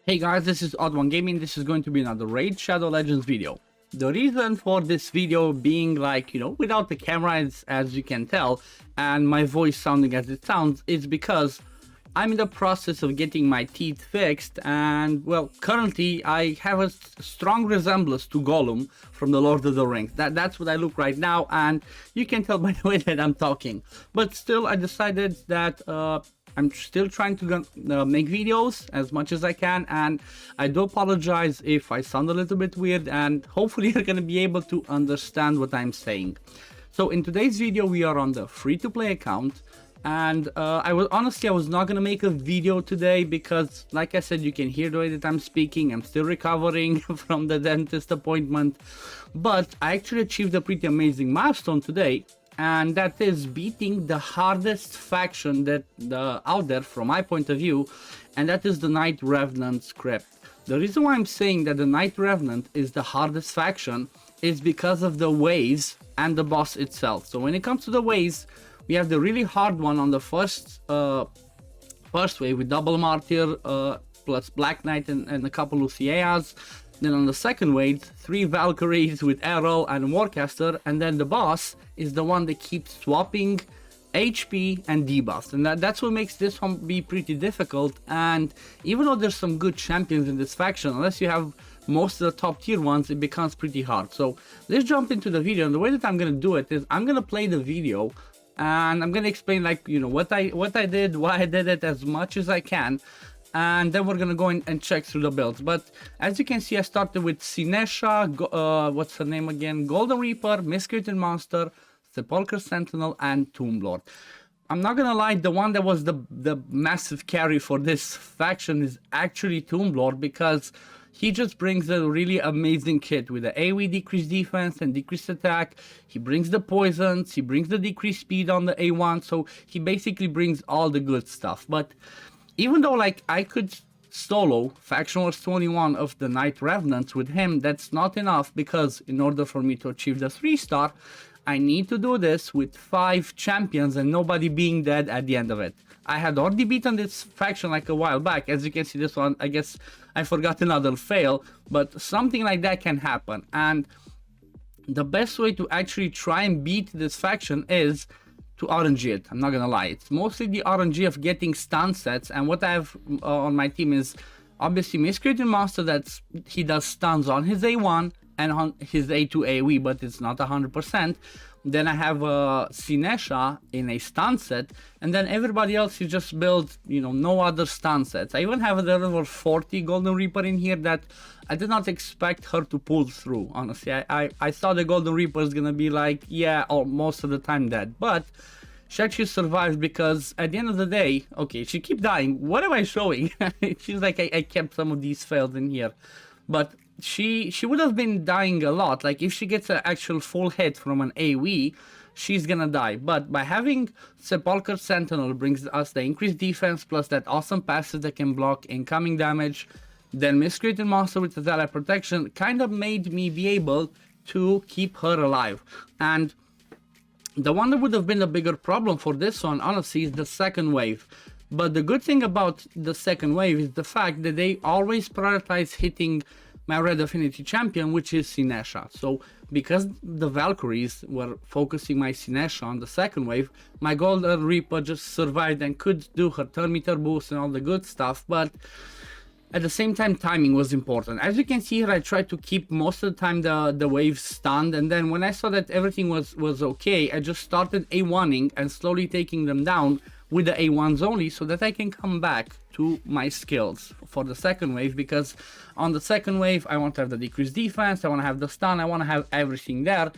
Hey guys, this is OddOneGaming. This is going to be another Raid Shadow Legends video. The reason for this video being without the camera as you can tell, and my voice sounding as it sounds, is because I'm in the process of getting my teeth fixed, and well, currently I have a strong resemblance to Gollum from the Lord of the Rings. That's what I look right now, and you can tell by the way that I'm talking. But still, I decided that I'm still trying to make videos as much as I can, and I do apologize if I sound a little bit weird, and hopefully you're gonna be able to understand what I'm saying. So in today's video, we are on the free-to-play account, and I was not gonna make a video today because, like I said, you can hear the way that I'm speaking. I'm still recovering from the dentist appointment, but I actually achieved a pretty amazing milestone today, and that is beating the hardest faction that out there from my point of view, and that is the Night Revenant script. The reason why I'm saying that the Night Revenant is the hardest faction is because of the waves and the boss itself. So when it comes to the waves, we have the really hard one on the first wave with double martyr plus Black Knight and a couple Lucias. Then on the second wave, 3 Valkyries with Errol and Warcaster, and then the boss is the one that keeps swapping HP and debuffs, and that's what makes this one be pretty difficult. And even though there's some good champions in this faction, unless you have most of the top tier ones, it becomes pretty hard. So let's jump into the video, and the way that I'm gonna do it is I'm gonna play the video and I'm gonna explain what I did, why I did it as much as I can, and then we're gonna go in and check through the builds. But as you can see, I started with Sinesha, what's her name again, Golden Reaper, Miscreant Monster, Sepulchre Sentinel, and Tomb Lord. I'm not gonna lie, the one that was the massive carry for this faction is actually Tomb Lord, because he just brings a really amazing kit with the AoE decreased defense and decreased attack. He brings the poisons, he brings the decreased speed on the A1, so he basically brings all the good stuff. But even though I could solo Faction Wars 21 of the Night Revenants with him, that's not enough, because in order for me to achieve the 3-star, I need to do this with 5 champions and nobody being dead at the end of it. I had already beaten this faction a while back. As you can see, this one, I guess I forgot another fail, but something like that can happen. And the best way to actually try and beat this faction is to RNG it. I'm not gonna lie, it's mostly the RNG of getting stun sets, and what I have on my team is obviously Miscreant Monster, he does stuns on his A1 and on his A2 AoE, but it's not 100%. Then I have Sinesha in a stun set, and then everybody else is just built, no other stun sets. I even have a level 40 Golden Reaper in here that I did not expect her to pull through, honestly. I thought the Golden Reaper is gonna be or most of the time dead, but she actually survived, because at the end of the day, okay, she keep dying. What am I showing? It seems like I kept some of these fails in here, but she would have been dying a lot. If she gets an actual full hit from an AoE, she's gonna die. But by having Sepulchre Sentinel brings us the increased defense plus that awesome passive that can block incoming damage, then Miscreant Monster with the ally protection kind of made me be able to keep her alive. And the one that would have been a bigger problem for this one, honestly, is the second wave. But the good thing about the second wave is the fact that they always prioritize hitting my red affinity champion, which is Sinesha. So because the Valkyries were focusing my Sinesha on the second wave, my Golden Reaper just survived and could do her turn meter boost and all the good stuff. But at the same time, timing was important. As you can see here, I tried to keep most of the time the waves stunned, and then when I saw that everything was okay, I just started A1ing and slowly taking them down with the A1s only, so that I can come back to my skills for the second wave, because on the second wave I want to have the decreased defense, I want to have the stun, I want to have everything there.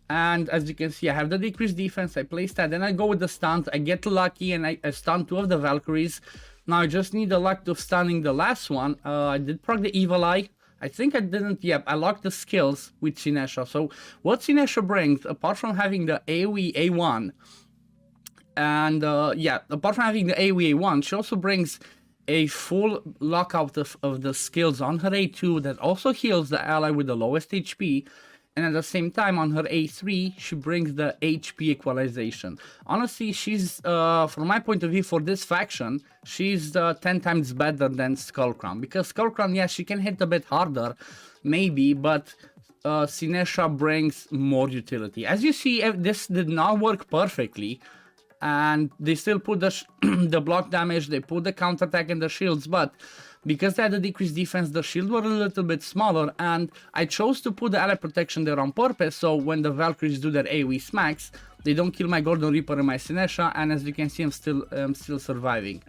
And as you can see, I have the decreased defense, I place that, then I go with the stuns, I get lucky and I stun 2 of the Valkyries. Now I just need the luck of stunning the last one. I did proc the Evil Eye. I think I didn't, yep, I locked the skills with Sinesha. So what Sinesha brings, apart from having the AoE A1, and apart from having the AoE A1, she also brings a full lockout of the skills on her A2 that also heals the ally with the lowest HP. and at the same time on her A3 she brings the HP equalization. Honestly, she's from my point of view for this faction, she's 10 times better than Skullcrown, because Skullcrown, yes, she can hit a bit harder maybe, but Sinesha brings more utility. As you see, this did not work perfectly, and they still put the the block damage, they put the counterattack and the shields, but because they had a decreased defense, the shield were a little bit smaller, and I chose to put the ally protection there on purpose, so when the Valkyries do their AoE smacks, they don't kill my Golden Reaper and my Sinesha, and as you can see, I'm still surviving.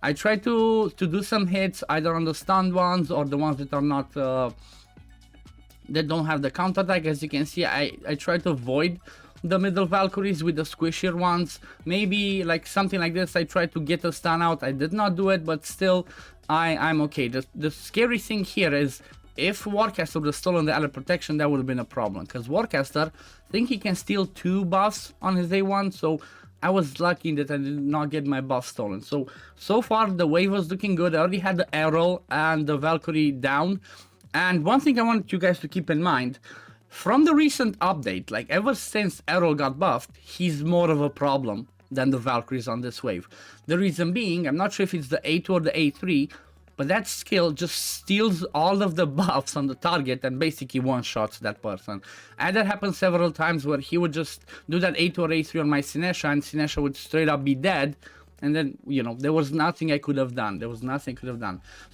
I try to do some hits, either on the stunned ones or the ones that are not, that don't have the counterattack. As you can see, I try to avoid the middle Valkyries with the squishier ones. Maybe like something like this, I tried to get a stun out. I did not do it, but still, I'm okay. The scary thing here is if Warcaster would have stolen the ally protection, that would have been a problem, because Warcaster, I think he can steal 2 buffs on his A1, so I was lucky that I did not get my buff stolen. So far the wave was looking good. I already had the arrow and the Valkyrie down. And one thing I want you guys to keep in mind, from the recent update, like ever since Arrow got buffed, he's more of a problem than the Valkyries on this wave. The reason being, I'm not sure if it's the A2 or the A3, but that skill just steals all of the buffs on the target and basically one-shots that person. And that happened several times where he would just do that A2 or A3 on my Sinesha, and Sinesha would straight up be dead. And then, you know, there was nothing I could have done.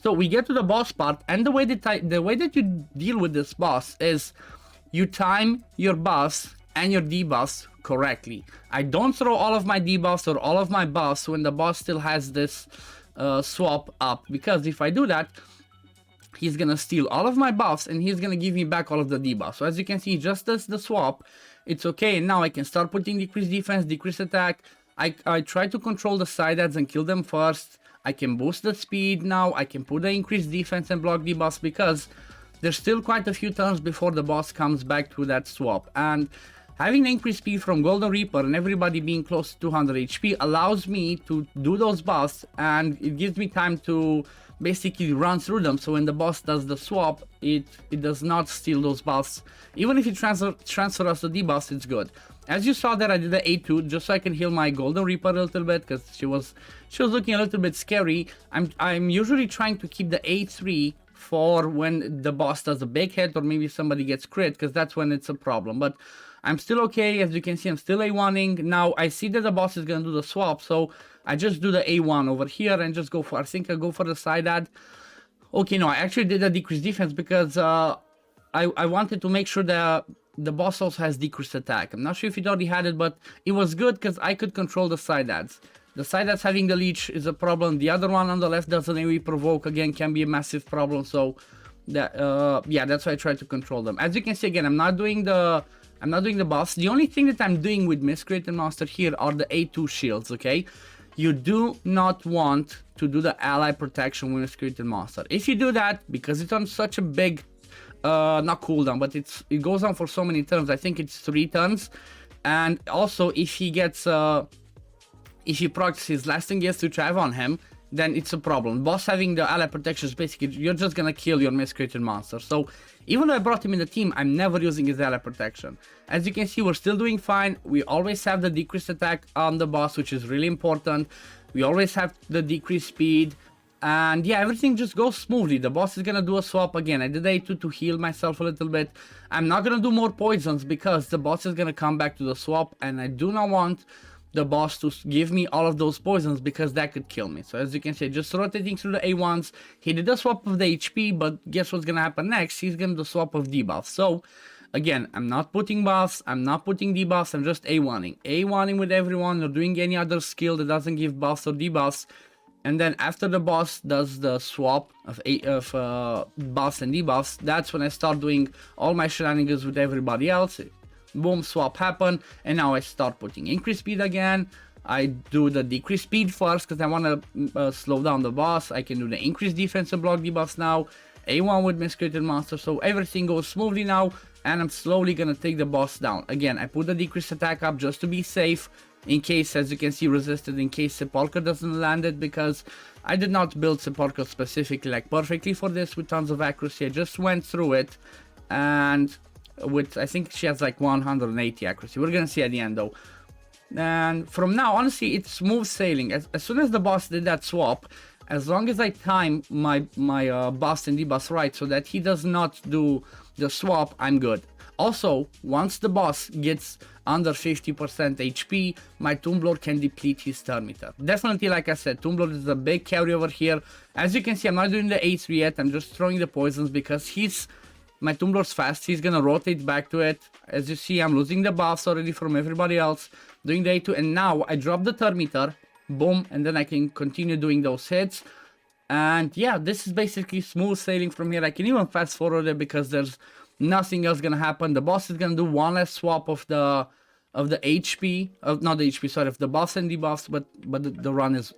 So we get to the boss part, and the way that you deal with this boss is you time your buffs and your debuffs correctly. I don't throw all of my debuffs or all of my buffs when the boss still has this swap up, because if I do that, he's gonna steal all of my buffs and he's gonna give me back all of the debuffs. So as you can see, just as the swap, it's okay. And now I can start putting decreased defense, decreased attack. I try to control the side adds and kill them first. I can boost the speed now. I can put the increased defense and block debuffs, because there's still quite a few turns before the boss comes back to that swap. And having the increased speed from Golden Reaper and everybody being close to 200 HP allows me to do those buffs, and it gives me time to basically run through them. So when the boss does the swap, it does not steal those buffs. Even if it transfer us the debuffs, it's good. As you saw there, I did the A2 just so I can heal my Golden Reaper a little bit, because she was looking a little bit scary. I'm usually trying to keep the A3 for when the boss does a big hit or maybe somebody gets crit, because that's when it's a problem. But I'm still okay. As you can see, I'm still A1ing. Now I see that the boss is gonna do the swap, so I just do the A1 over here and just go for, I think I go for the side ad. Okay, no, I actually did a decreased defense because I wanted to make sure that the boss also has decreased attack. I'm not sure if it already had it, but it was good because I could control the side ads. The side ads having the leech is a problem. The other one on the left doesn't AoE provoke, again, can be a massive problem. So that yeah, that's why I try to control them. As you can see, again, I'm not doing the buffs. The only thing that I'm doing with Miscreated Monster here are the A2 shields, okay? You do not want to do the ally protection with Miscreated Monster. If you do that, because it's on such a big not cooldown, but it goes on for so many turns. I think it's 3 turns. And also if he gets if he procs his lasting gets to drive on him, then it's a problem. Boss having the ally protection is basically, you're just gonna kill your Miscreated Monster. So even though I brought him in the team, I'm never using his ally protection. As you can see, we're still doing fine. We always have the decreased attack on the boss, which is really important. We always have the decreased speed. And yeah, everything just goes smoothly. The boss is gonna do a swap again. I did A2 to heal myself a little bit. I'm not gonna do more poisons because the boss is gonna come back to the swap, and I do not want the boss to give me all of those poisons because that could kill me. So as you can see, just rotating through the A1s. He did a swap of the HP, but guess what's gonna happen next? He's gonna do a swap of debuffs. So again, I'm not putting buffs, I'm not putting debuffs, I'm just A1ing. A1ing with everyone, or doing any other skill that doesn't give buffs or debuffs. And then after the boss does the swap of buffs and debuffs, that's when I start doing all my shenanigans with everybody else. Boom, swap happen, and now I start putting increased speed again. I do the decreased speed first because I want to slow down the boss. I can do the increased defense and block debuffs now. A1 with Miscreated Monster, so everything goes smoothly now, and I'm slowly gonna take the boss down. Again, I put the decreased attack up just to be safe, in case, as you can see, resisted, in case Sepulchre doesn't land it, because I did not build Sepulchre specifically like perfectly for this with tons of accuracy. I just went through it, and with, I think she has like 180 accuracy. We're gonna see at the end though. And from now, honestly, it's smooth sailing. As soon as the boss did that swap, as long as I time my buffs and debuffs right so that he does not do the swap, I'm good. Also, once the boss gets under 50% HP, my Tomb Lord can deplete his turn meter. Definitely, like I said, Tomb Lord is a big carry over here. As you can see, I'm not doing the A3 yet, I'm just throwing the poisons because my Tomb Lord's fast, he's gonna rotate back to it. As you see, I'm losing the buffs already from everybody else, doing the A2, and now I drop the turn meter, boom, and then I can continue doing those hits. And yeah, this is basically smooth sailing from here. I can even fast forward it because there's nothing else gonna happen. The boss is gonna do one less swap of the HP, not the HP, sorry, of the buffs and debuffs, but the run is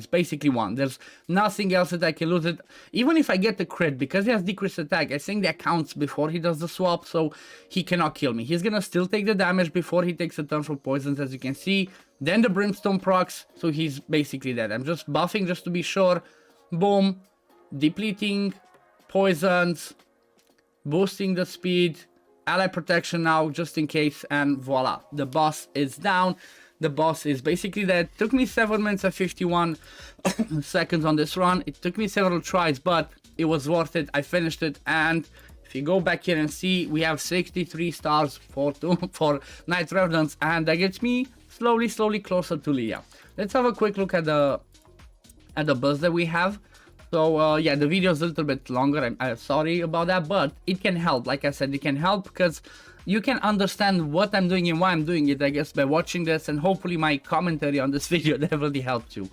basically one. There's nothing else that I can lose it. Even if I get the crit, because he has decreased attack, I think that counts before he does the swap, so he cannot kill me. He's gonna still take the damage before he takes a turn for poisons, as you can see. Then the brimstone procs, so he's basically dead. I'm just buffing just to be sure. Boom, depleting, poisons, boosting the speed, ally protection now just in case, and voila, the boss is down. The boss is basically dead. Took me 7 minutes and 51 seconds on this run. It took me several tries, but it was worth it. I finished it, and if you go back here and see, we have 63 stars for Night Revenants, and that gets me slowly closer to Leah. Let's have a quick look at the builds that we have. So yeah, the video is a little bit longer. I'm sorry about that, but it can help. Like I said, it can help because you can understand what I'm doing and why I'm doing it, I guess, by watching this, and hopefully my commentary on this video definitely helped you.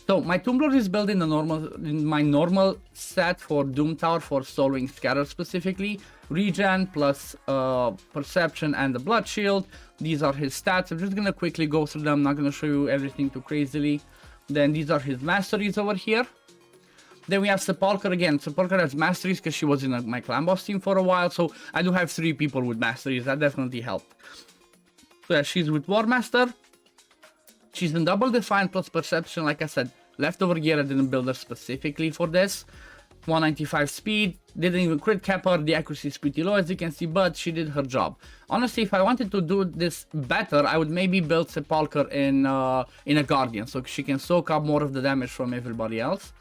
So my Tomb Lord is built in my normal set for Doom Tower for Soulwing Scatter specifically. Regen plus Perception and the Blood Shield. These are his stats. I'm just gonna quickly go through them. I'm not gonna show you everything too crazily. Then these are his masteries over here. Then we have Sepulchre again. Sepulchre has masteries because she was in my clan boss team for a while, so I do have 3 people with masteries. That definitely helped. So yeah, she's with War Master. She's in Double Define plus Perception. Like I said, leftover gear, I didn't build her specifically for this. 195 speed, didn't even crit cap her. The accuracy is pretty low, as you can see, but she did her job. Honestly, if I wanted to do this better, I would maybe build Sepulchre in a Guardian, so she can soak up more of the damage from everybody else.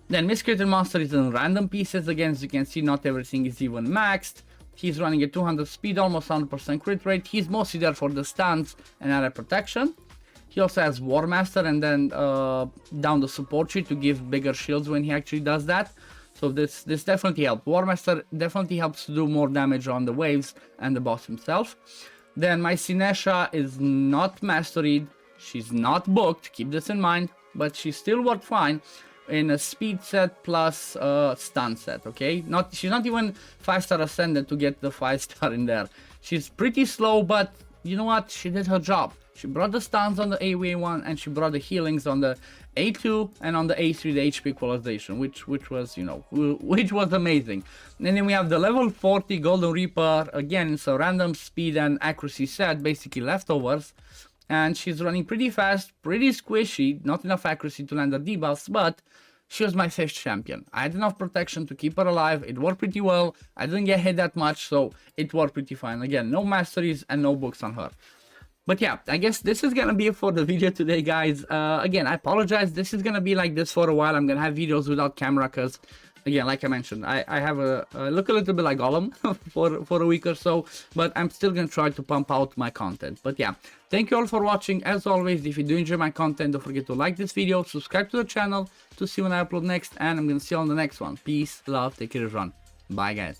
Then Miscreated Monster is in random pieces. Again, as you can see, not everything is even maxed. He's running at 200 speed, almost 100% crit rate. He's mostly there for the stuns and area protection. He also has War Master and then down the support tree to give bigger shields when he actually does that. So this definitely helps. War Master definitely helps to do more damage on the waves and the boss himself. Then my Sinesha is not masteried. She's not booked, keep this in mind, but she still worked fine in a speed set plus stun set, okay? She's not even 5-star ascended to get the 5-star in there. She's pretty slow, but you know what? She did her job. She brought the stuns on the AOE1 and she brought the healings on the A2 and on the A3, the HP equalization, which was, you know, which was amazing. And then we have the level 40 Golden Reaper. Again, it's a random speed and accuracy set, basically leftovers. And she's running pretty fast, pretty squishy, not enough accuracy to land the debuffs, but she was my 5th champion. I had enough protection to keep her alive, it worked pretty well, I didn't get hit that much, so it worked pretty fine. Again, no masteries and no books on her. But yeah, I guess this is gonna be it for the video today, guys. Again, I apologize, this is gonna be like this for a while. I'm gonna have videos without camera because, again, like I mentioned, I have look a little bit like Gollum for a week or so, but I'm still gonna try to pump out my content. But yeah, thank you all for watching. As always, if you do enjoy my content, don't forget to like this video, subscribe to the channel to see when I upload next, and I'm gonna see you on the next one. Peace, love, take care, everyone. Bye, guys.